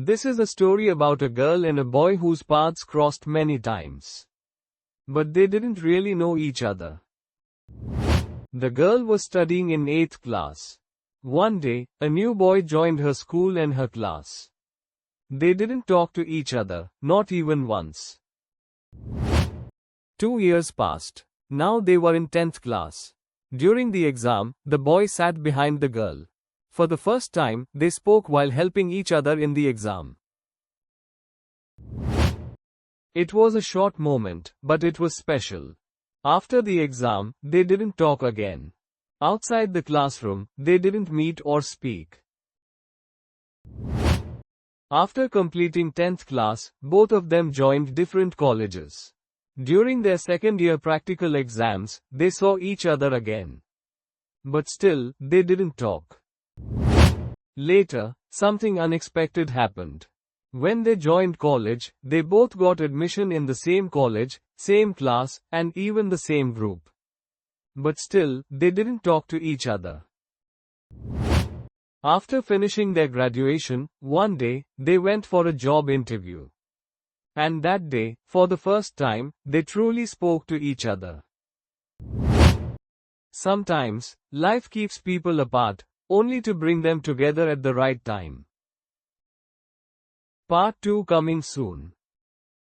This is a story about a girl and a boy whose paths crossed many times. But they didn't really know each other. The girl was studying in 8th class. One day, a new boy joined her school and her class. They didn't talk to each other, not even once. 2 years passed. Now they were in 10th class. During the exam, the boy sat behind the girl. For the first time, they spoke while helping each other in the exam. It was a short moment, but it was special. After the exam, they didn't talk again. Outside the classroom, they didn't meet or speak. After completing 10th class, both of them joined different colleges. During their second-year practical exams, they saw each other again. But still, they didn't talk. Later, something unexpected happened. When they joined college, they both got admission in the same college, same class, and even the same group. But still, they didn't talk to each other. After finishing their graduation, one day, they went for a job interview. And that day, for the first time, they truly spoke to each other. Sometimes, life keeps people apart, only to bring them together at the right time. Part 2 coming soon.